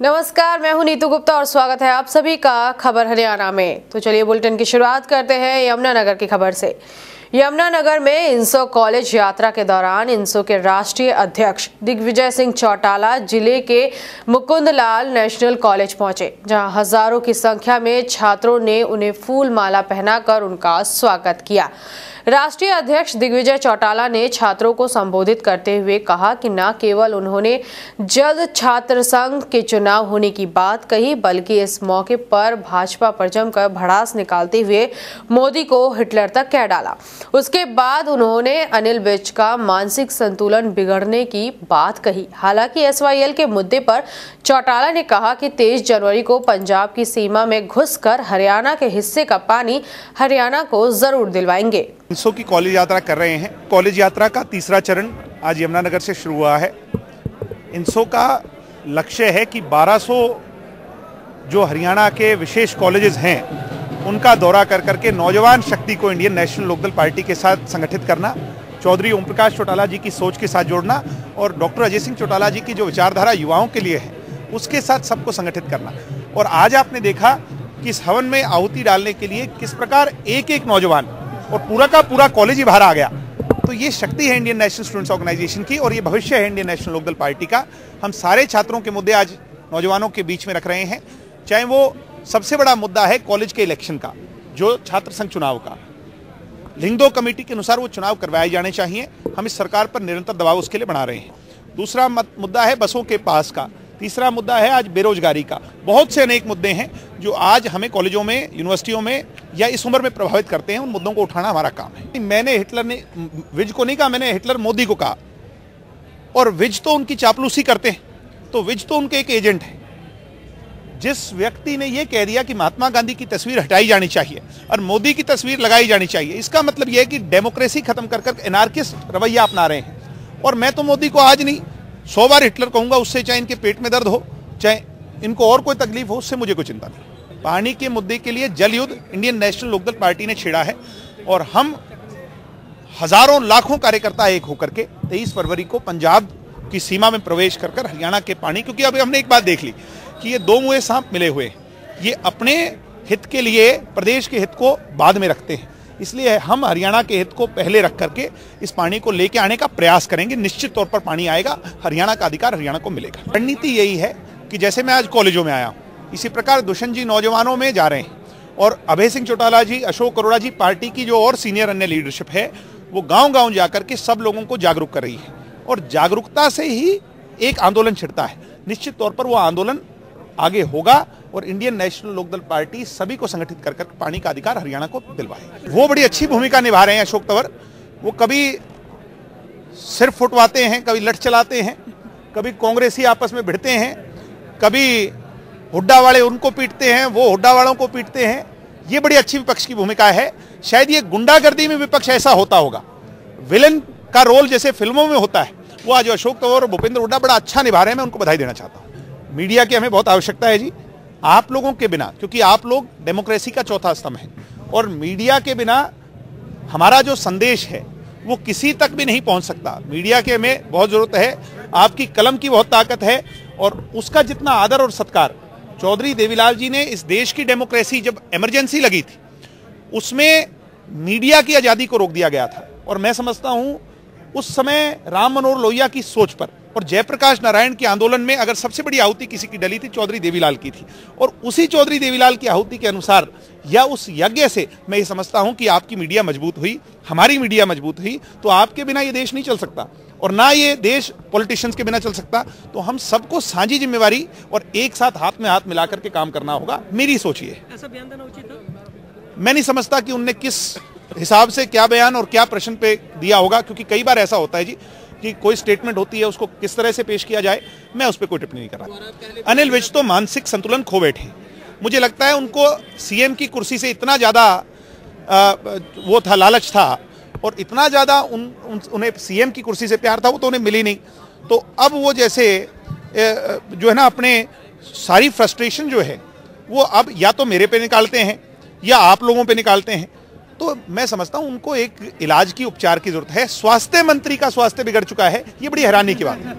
नमस्कार, मैं हूं नीतू गुप्ता और स्वागत है आप सभी का खबर हरियाणा में। तो चलिए बुलेटिन की शुरुआत करते हैं यमुनानगर की खबर से। यमुनानगर में इंसो कॉलेज यात्रा के दौरान इंसो के राष्ट्रीय अध्यक्ष दिग्विजय सिंह चौटाला जिले के मुकुंदलाल नेशनल कॉलेज पहुंचे, जहां हजारों की संख्या में छात्रों ने उन्हें फूल माला पहनाकर उनका स्वागत किया। राष्ट्रीय अध्यक्ष दिग्विजय चौटाला ने छात्रों को संबोधित करते हुए कहा कि न केवल उन्होंने जल्द छात्र संघ के चुनाव होने की बात कही, बल्कि इस मौके पर भाजपा पर जमकर भड़ास निकालते हुए मोदी को हिटलर तक कह डाला। उसके बाद उन्होंने अनिल विज का मानसिक संतुलन बिगड़ने की बात कही। हालांकि एसवाईएल के मुद्दे पर चौटाला ने कहा कि 23 जनवरी को पंजाब की सीमा में घुसकर हरियाणा के हिस्से का पानी हरियाणा को जरूर दिलवाएंगे। इंसो की कॉलेज यात्रा कर रहे हैं। कॉलेज यात्रा का तीसरा चरण आज यमुनानगर से शुरू हुआ है। इंसो का लक्ष्य है कि 1200 जो हरियाणा के विशेष कॉलेजेस हैं उनका दौरा कर करके नौजवान शक्ति को इंडियन नेशनल लोकदल पार्टी के साथ संगठित करना, चौधरी ओम प्रकाश चौटाला जी की सोच के साथ जोड़ना और डॉक्टर अजय सिंह चौटाला जी की जो विचारधारा युवाओं के लिए है उसके साथ सबको संगठित करना। और आज आपने देखा कि इस हवन में आहुति डालने के लिए किस प्रकार एक एक नौजवान और पूरा का पूरा कॉलेज ही बाहर आ गया। तो ये शक्ति है इंडियन नेशनल स्टूडेंट्स ऑर्गेनाइजेशन की और ये भविष्य है इंडियन नेशनल लोकदल पार्टी का। हम सारे छात्रों के मुद्दे आज नौजवानों के बीच में रख रहे हैं, चाहे वो सबसे बड़ा मुद्दा है कॉलेज के इलेक्शन का, जो छात्र संघ चुनाव का। लिंगदो कमेटी के अनुसार वो चुनाव करवाए जाने चाहिए। हम इस सरकार पर निरंतर दबाव उसके लिए बना रहे हैं। दूसरा मुद्दा है बसों के पास का। तीसरा मुद्दा है आज बेरोजगारी का। बहुत से अनेक मुद्दे हैं जो आज हमें कॉलेजों में, यूनिवर्सिटियों में या इस उम्र में प्रभावित करते हैं। उन मुद्दों को उठाना हमारा काम है। मैंने विज को नहीं कहा, मैंने हिटलर मोदी को कहा। और विज तो उनकी चापलूसी करते हैं, तो विज तो उनके एक एजेंट है। जिस व्यक्ति ने यह कह दिया कि महात्मा गांधी की तस्वीर हटाई जानी चाहिए और मोदी की तस्वीर लगाई जानी चाहिए, इसका मतलब यह है कि डेमोक्रेसी खत्म कर कर एनार्किस्ट रवैया अपना रहे हैं। और मैं तो मोदी को आज नहीं 100 बार हिटलर कहूंगा, उससे चाहे इनके पेट में दर्द हो, चाहे इनको और कोई तकलीफ हो, उससे मुझे कोई चिंता नहीं। पानी के मुद्दे के लिए जल युद्ध इंडियन नेशनल लोकदल पार्टी ने छेड़ा है और हम हजारों लाखों कार्यकर्ता एक होकर के 23 फरवरी को पंजाब की सीमा में प्रवेश कर कर हरियाणा के पानी, क्योंकि अभी हमने एक बात देख ली कि ये दो मुंहे सांप मिले हुए, ये अपने हित के लिए प्रदेश के हित को बाद में रखते हैं। इसलिए हम हरियाणा के हित को पहले रख करके इस पानी को लेके आने का प्रयास करेंगे। निश्चित तौर पर पानी आएगा, हरियाणा का अधिकार हरियाणा को मिलेगा। रणनीति यही है कि जैसे मैं आज कॉलेजों में आया, इसी प्रकार दुष्यंत जी नौजवानों में जा रहे हैं और अभय सिंह चौटाला जी, अशोक अरोड़ा जी, पार्टी की जो और सीनियर अन्य लीडरशिप है वो गाँव-गाँव जाकर के सब लोगों को जागरूक कर रही है और जागरूकता से ही एक आंदोलन छिड़ता है। निश्चित तौर पर वो आंदोलन आगे होगा और इंडियन नेशनल लोकदल पार्टी सभी को संगठित कर कर पानी का अधिकार हरियाणा को दिलवाएगी। वो बड़ी अच्छी भूमिका निभा रहे हैं अशोक तंवर। वो कभी सिर फुटवाते हैं, कभी लठ चलाते हैं, कभी कांग्रेसी आपस में भिड़ते हैं, कभी हुड्डा वाले उनको पीटते हैं, वो हुड्डा वालों को पीटते हैं। ये बड़ी अच्छी विपक्ष की भूमिका है। शायद ये गुंडागर्दी में विपक्ष ऐसा होता होगा, विलन का रोल जैसे फिल्मों में होता है, वो आज अशोक तंवर और भूपेंद्र हुड्डा बड़ा अच्छा निभा रहे हैं। मैं उनको बधाई देना चाहता हूँ। मीडिया की हमें बहुत आवश्यकता है जी, आप लोगों के बिना, क्योंकि आप लोग डेमोक्रेसी का चौथा स्तंभ है और मीडिया के बिना हमारा जो संदेश है वो किसी तक भी नहीं पहुंच सकता। मीडिया के हमें बहुत जरूरत है। आपकी कलम की बहुत ताकत है और उसका जितना आदर और सत्कार चौधरी देवीलाल जी ने इस देश की डेमोक्रेसी, जब इमरजेंसी लगी थी उसमें मीडिया की आजादी को रोक दिया गया था। और मैं समझता हूं उस समय राम मनोहर लोहिया की सोच पर और जयप्रकाश नारायण के आंदोलन में अगर सबसे बड़ी आहुति किसी की डली थी, चौधरी देवीलाल की थी। और उसी चौधरी देवीलाल की आहुति के अनुसार या उस यज्ञ से मैं ये समझता हूं कि आपकी मीडिया मजबूत हुई, हमारी मीडिया मजबूत हुई। तो आपके बिना ये देश नहीं चल सकता और ना ये देश पॉलिटिशियंस के बिना चल सकता। तो हम सबको साझी जिम्मेवारी और एक साथ हाथ में हाथ मिलाकर के काम करना होगा। मेरी सोच ये है। ऐसा बयान देना उचित है? मैं नहीं समझता कि उनने किस हिसाब से क्या बयान और क्या प्रश्न पे दिया होगा, क्योंकि कई बार ऐसा होता है जी कि कोई स्टेटमेंट होती है, उसको किस तरह से पेश किया जाए, मैं उस पर कोई टिप्पणी नहीं कर रहा। अनिल विज तो मानसिक संतुलन खो बैठे। मुझे लगता है उनको सीएम की कुर्सी से इतना ज्यादा वो था, लालच था और इतना ज्यादा उन्हें सीएम की कुर्सी से प्यार था, वो तो उन्हें मिली नहीं। तो अब वो जैसे जो है ना, अपने सारी फ्रस्ट्रेशन जो है वो अब या तो मेरे पे निकालते हैं या आप लोगों पे निकालते हैं। तो मैं समझता हूं उनको एक इलाज की, उपचार की जरूरत है। स्वास्थ्य मंत्री का स्वास्थ्य बिगड़ चुका है, ये बड़ी हैरानी की बात है।